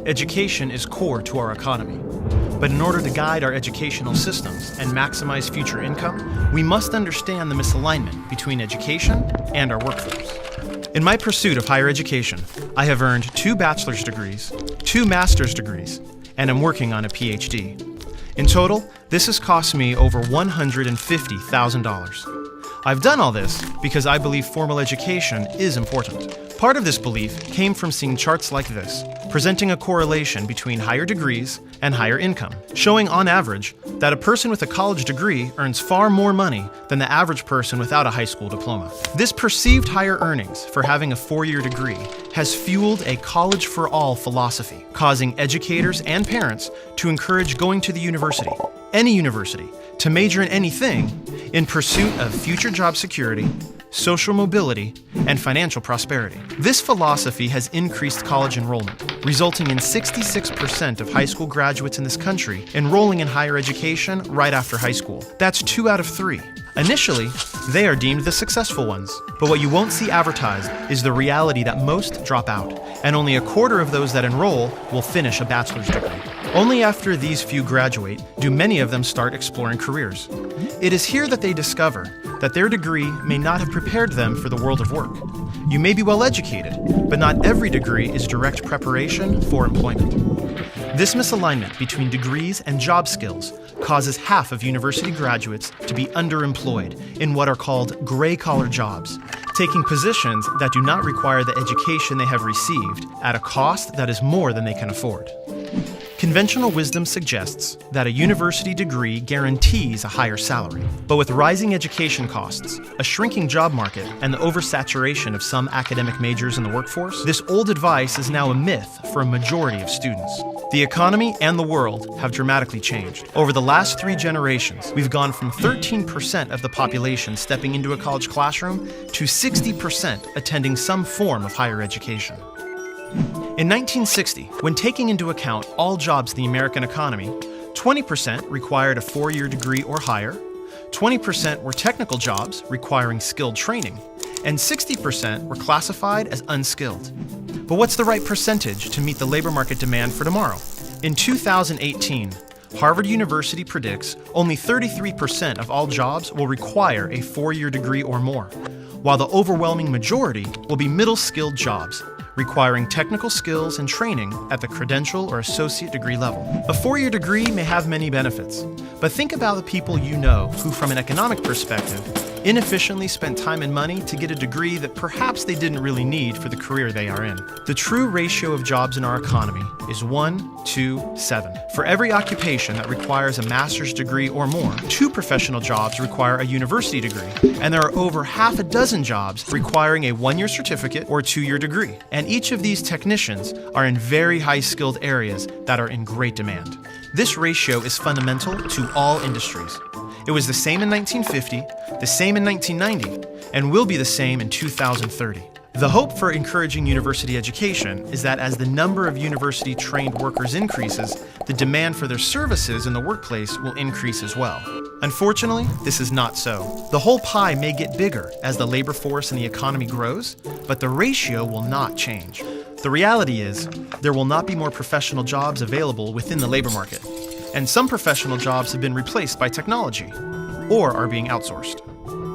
Education is core to our economy. But in order to guide our educational systems and maximize future income, we must understand the misalignment between education and our workforce. In my pursuit of higher education, I have earned 2 bachelor's degrees, 2 master's degrees, and am working on a PhD. In total, this has cost me over $150,000. I've done all this because I believe formal education is important. Part of this belief came from seeing charts like this, presenting a correlation between higher degrees and higher income, showing on average that a person with a college degree earns far more money than the average person without a high school diploma. This perceived higher earnings for having a 4-year degree has fueled a college for all philosophy, causing educators and parents to encourage going to the university, any university, to major in anything in pursuit of future job security, social mobility, and financial prosperity. This philosophy has increased college enrollment, resulting in 66% of high school graduates in this country enrolling in higher education right after high school. That's 2 out of 3. Initially, they are deemed the successful ones, but what you won't see advertised is the reality that most drop out, and only a quarter of those that enroll will finish a bachelor's degree. Only after these few graduate do many of them start exploring careers. It is here that they discover that their degree may not have prepared them for the world of work. You may be well educated, but not every degree is direct preparation for employment. This misalignment between degrees and job skills causes half of university graduates to be underemployed in what are called gray-collar jobs, taking positions that do not require the education they have received at a cost that is more than they can afford. Conventional wisdom suggests that a university degree guarantees a higher salary. But with rising education costs, a shrinking job market, and the oversaturation of some academic majors in the workforce, this old advice is now a myth for a majority of students. The economy and the world have dramatically changed. Over the last 3 generations, we've gone from 13% of the population stepping into a college classroom to 60% attending some form of higher education. In 1960, when taking into account all jobs in the American economy, 20% required a 4-year degree or higher, 20% were technical jobs requiring skilled training, and 60% were classified as unskilled. But what's the right percentage to meet the labor market demand for tomorrow? In 2018, Harvard University predicts only 33% of all jobs will require a 4-year degree or more, while the overwhelming majority will be middle-skilled jobs, requiring technical skills and training at the credential or associate degree level. A 4-year degree may have many benefits, but think about the people you know who, from an economic perspective, inefficiently spent time and money to get a degree that perhaps they didn't really need for the career they are in. The true ratio of jobs in our economy is 1 to 7. For every occupation that requires a master's degree or more, 2 professional jobs require a university degree, and there are over half a dozen jobs requiring a 1-year certificate or 2-year degree. And each of these technicians are in very high-skilled areas that are in great demand. This ratio is fundamental to all industries. It was the same in 1950, the same in 1990, and will be the same in 2030. The hope for encouraging university education is that as the number of university-trained workers increases, the demand for their services in the workplace will increase as well. Unfortunately, this is not so. The whole pie may get bigger as the labor force and the economy grows, but the ratio will not change. The reality is, there will not be more professional jobs available within the labor market, and some professional jobs have been replaced by technology, or are being outsourced.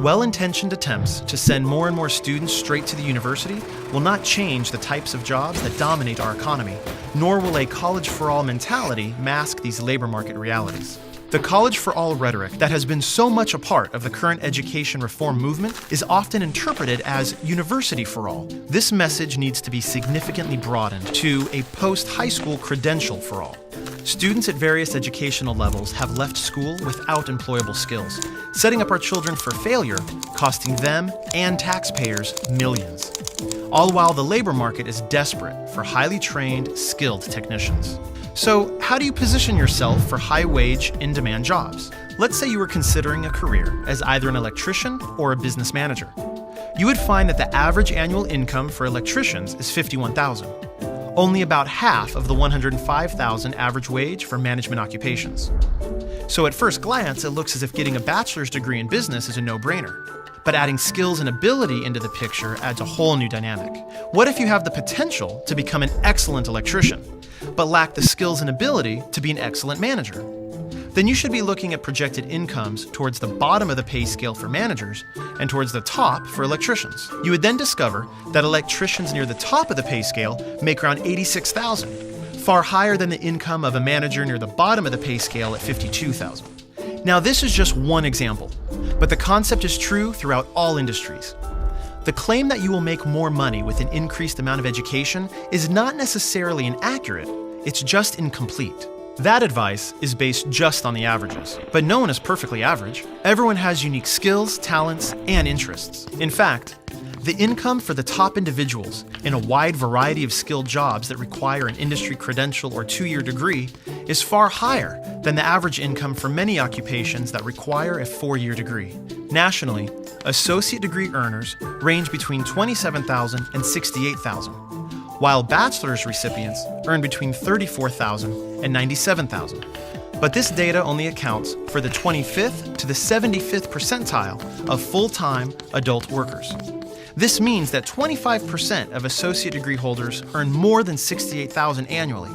Well-intentioned attempts to send more and more students straight to the university will not change the types of jobs that dominate our economy, nor will a college-for-all mentality mask these labor market realities. The college-for-all rhetoric that has been so much a part of the current education reform movement is often interpreted as university-for-all. This message needs to be significantly broadened to a post-high school credential-for-all. Students at various educational levels have left school without employable skills, setting up our children for failure, costing them and taxpayers millions. All while the labor market is desperate for highly trained, skilled technicians. So, how do you position yourself for high-wage, in-demand jobs? Let's say you were considering a career as either an electrician or a business manager. You would find that the average annual income for electricians is $51,000. only about half of the $105,000 average wage for management occupations. So at first glance, it looks as if getting a bachelor's degree in business is a no-brainer. But adding skills and ability into the picture adds a whole new dynamic. What if you have the potential to become an excellent electrician, but lack the skills and ability to be an excellent manager? Then you should be looking at projected incomes towards the bottom of the pay scale for managers and towards the top for electricians. You would then discover that electricians near the top of the pay scale make around $86,000, far higher than the income of a manager near the bottom of the pay scale at $52,000. Now, this is just one example, but the concept is true throughout all industries. The claim that you will make more money with an increased amount of education is not necessarily inaccurate, it's just incomplete. That advice is based just on the averages, but no one is perfectly average. Everyone has unique skills, talents, and interests. In fact, the income for the top individuals in a wide variety of skilled jobs that require an industry credential or 2-year degree is far higher than the average income for many occupations that require a 4-year degree. Nationally, associate degree earners range between $27,000 and $68,000, while bachelor's recipients earn between $34,000 and $97,000. But this data only accounts for the 25th to the 75th percentile of full-time adult workers. This means that 25% of associate degree holders earn more than $68,000 annually,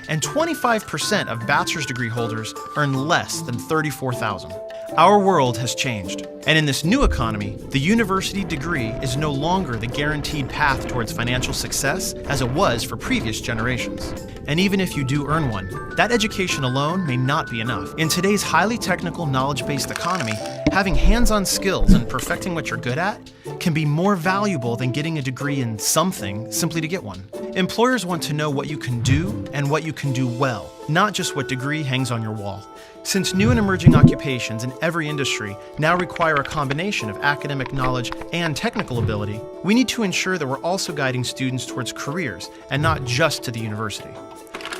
and 25% of bachelor's degree holders earn less than $34,000. Our world has changed, and in this new economy, the university degree is no longer the guaranteed path towards financial success as it was for previous generations. And even if you do earn one, that education alone may not be enough. In today's highly technical, knowledge-based economy, having hands-on skills and perfecting what you're good at can be more valuable than getting a degree in something simply to get one. Employers want to know what you can do and what you can do well, not just what degree hangs on your wall. Since new and emerging occupations in every industry now require a combination of academic knowledge and technical ability, we need to ensure that we're also guiding students towards careers and not just to the university.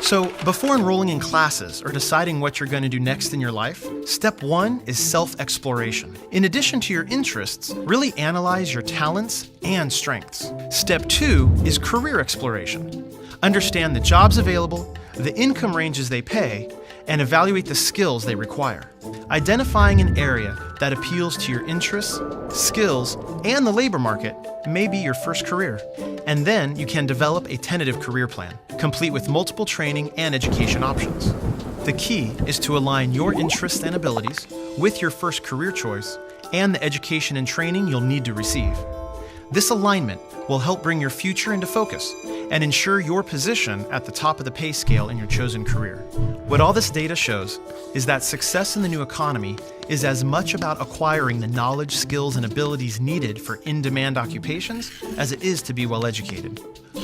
So, before enrolling in classes or deciding what you're going to do next in your life, step 1 is self-exploration. In addition to your interests, really analyze your talents and strengths. Step 2 is career exploration. Understand the jobs available, the income ranges they pay, and evaluate the skills they require. Identifying an area that appeals to your interests, skills, and the labor market may be your first career. And then you can develop a tentative career plan, complete with multiple training and education options. The key is to align your interests and abilities with your first career choice and the education and training you'll need to receive. This alignment will help bring your future into focus and ensure your position at the top of the pay scale in your chosen career. What all this data shows is that success in the new economy is as much about acquiring the knowledge, skills, and abilities needed for in-demand occupations as it is to be well educated.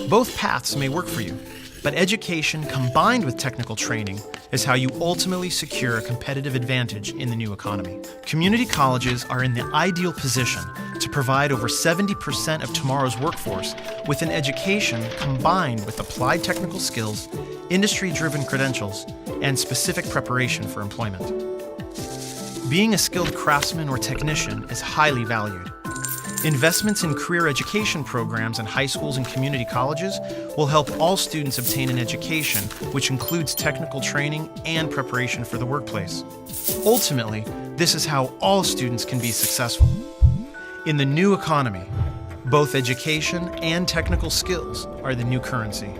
Both paths may work for you, but education combined with technical training is how you ultimately secure a competitive advantage in the new economy. Community colleges are in the ideal position to provide over 70% of tomorrow's workforce with an education combined with applied technical skills, industry-driven credentials, and specific preparation for employment. Being a skilled craftsman or technician is highly valued. Investments in career education programs in high schools and community colleges will help all students obtain an education which includes technical training and preparation for the workplace. Ultimately, this is how all students can be successful. In the new economy, both education and technical skills are the new currency.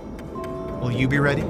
Will you be ready?